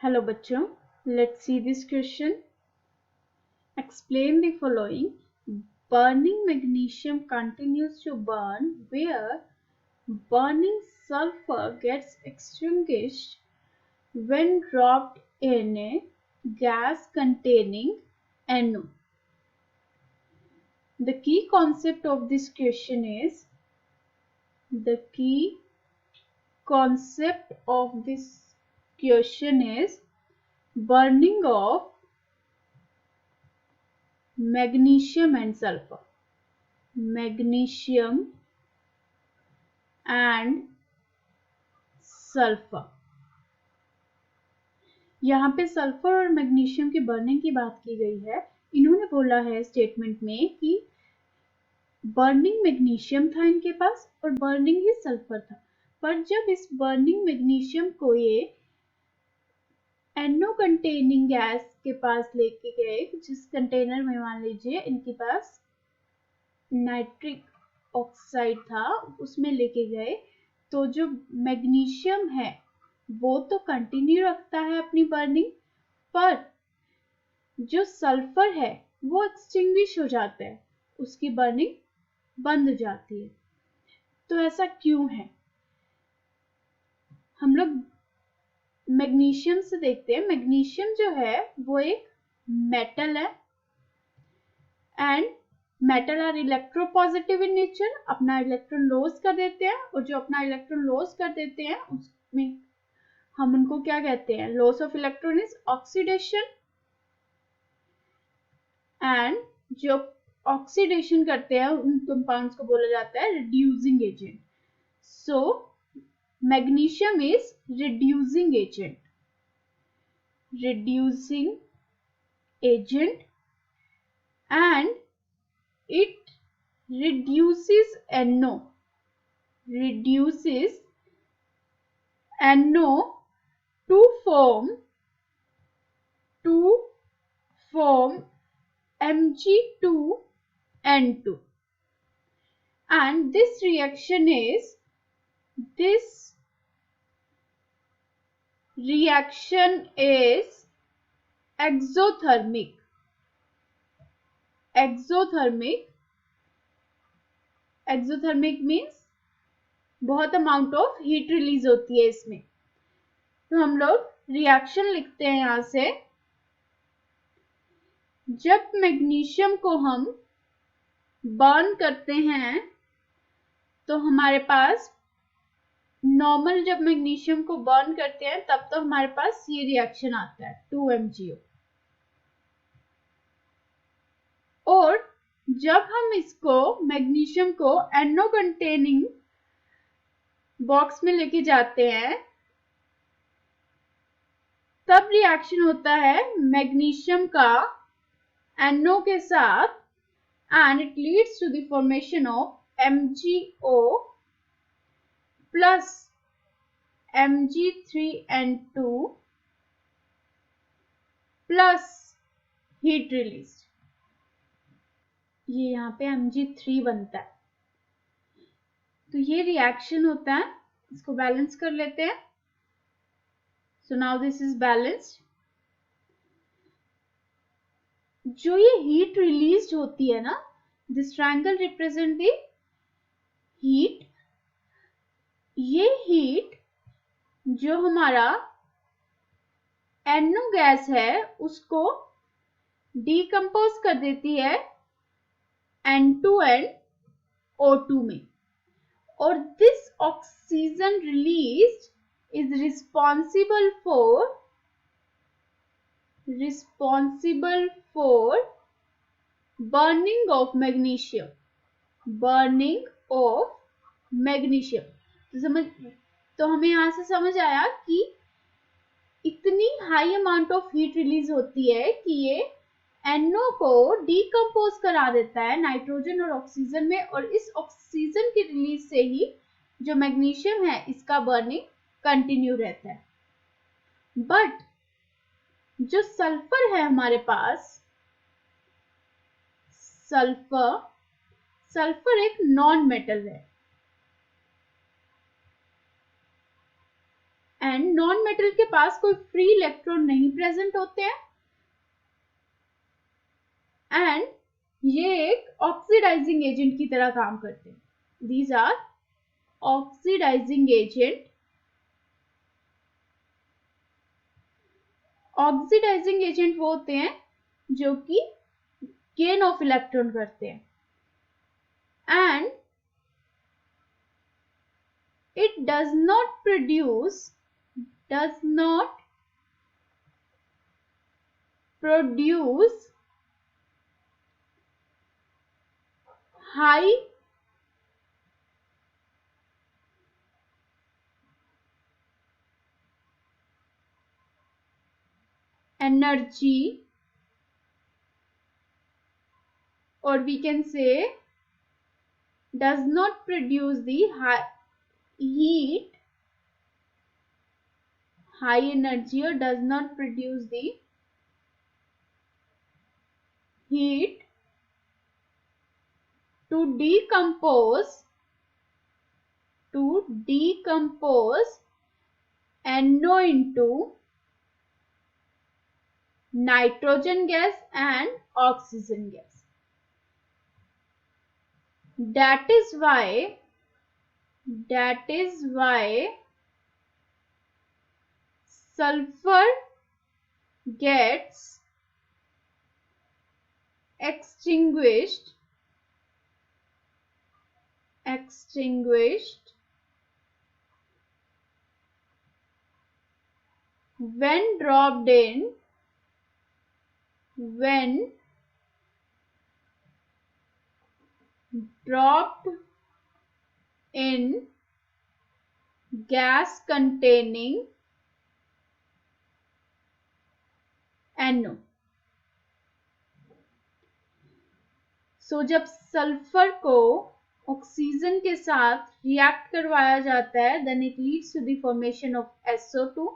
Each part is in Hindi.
Hello बच्चों, let's see this question. Explain the following. Burning magnesium continues to burn where burning sulfur gets extinguished when dropped in a gas containing NO. The key concept of this question is burning of magnesium and sulfur. Magnesium and sulphur. यहाँ पे सल्फर और मैग्नीशियम की बर्निंग की बात की गई है. इन्होंने बोला है स्टेटमेंट में कि बर्निंग मैग्नीशियम था इनके पास और बर्निंग ही सल्फर था. पर जब इस बर्निंग मैग्नीशियम को ये NO कंटेनिंग गैस के पास लेके गए, जिस कंटेनर में मान लीजिए इनके पास नाइट्रिक ऑक्साइड था, उसमें लेके गए, तो जो मैग्नीशियम है वो तो कंटिन्यू रखता है अपनी बर्निंग, पर जो सल्फर है वो एक्सटिंग्विश हो जाता है, उसकी बर्निंग बंद हो जाती है. तो ऐसा क्यों है? हम लोग मैग्नीशियम से देखते हैं. मैग्नीशियम जो है वो एक मेटल है and metal are electropositive in nature. अपना इलेक्ट्रॉन लॉस कर देते हैं और जो अपना इलेक्ट्रॉन लॉस कर देते हैं उसमें हम उनको क्या कहते हैं? Loss of electron is oxidation. And जो ऑक्सीडेशन करते हैं उन कंपाउंड्स को बोला जाता है reducing agent. So magnesium is reducing agent. And it reduces NO to form Mg2N2, and this reaction is exothermic. Exothermic means बहुत अमाउंट ऑफ हीट रिलीज होती है इसमें. तो हम लोग रिएक्शन लिखते हैं यहां से. जब मैग्नीशियम को हम बर्न करते हैं तो हमारे पास नॉर्मल, जब मैग्नीशियम को बर्न करते हैं तब तो हमारे पास ये रिएक्शन आता है 2MgO. और जब हम इसको मैग्नीशियम को NO कंटेनिंग बॉक्स में लेके जाते हैं तब रिएक्शन होता है मैग्नीशियम का NO के साथ, and it leads to the formation of MgO plus Mg3N2 plus heat released. ये यहाँ पे Mg3 बनता है. तो ये रिएक्शन होता है. इसको बैलेंस कर लेते हैं. So now this is balanced. जो ये हीट रिलीज होती है ना, this triangle represent the heat. ये हीट जो हमारा NO गैस है उसको डिकम्पोज कर देती है N2 O2 में, और this oxygen release is responsible for burning of magnesium. तो हमें यहाँ से समझ आया कि इतनी high amount of heat release होती है कि ये NO को डिकम्पोज करा देता है नाइट्रोजन और ऑक्सीजन में, और इस ऑक्सीजन की रिलीज से ही जो मैग्नीशियम है इसका बर्निंग कंटिन्यू रहता है. बट जो सल्फर है हमारे पास, सल्फर एक नॉन मेटल है एंड नॉन मेटल के पास कोई फ्री इलेक्ट्रॉन नहीं प्रेजेंट होते हैं एंड ये एक ऑक्सीडाइजिंग एजेंट की तरह काम करते हैं. These are oxidising agent. Oxidising agent वो होते हैं जो कि गेन ऑफ इलेक्ट्रॉन करते हैं and it does not produce high energy, or we can say does not produce the high energy, or does not produce the heat to decompose NO into nitrogen gas and oxygen gas. That is why sulfur gets extinguished when dropped in gas containing NO. सो जब सल्फर को ऑक्सीजन के साथ रिएक्ट करवाया जाता है then it leads to the formation of SO2.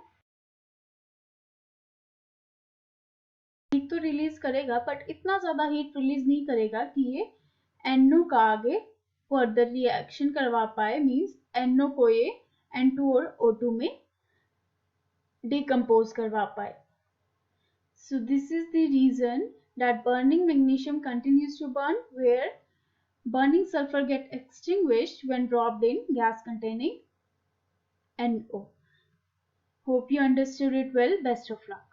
Heat तो रिलीज करेगा बट इतना ज्यादा हीट रिलीज नहीं करेगा कि ये NO का आगे फर्दर रिएक्शन करवा पाए. मींस NO को ये N2 और O2 में डिकम्पोज करवा पाए. So this is the reason that burning magnesium continues to burn, where burning sulfur get extinguished when dropped in gas containing NO. Hope you understood it well. Best of luck.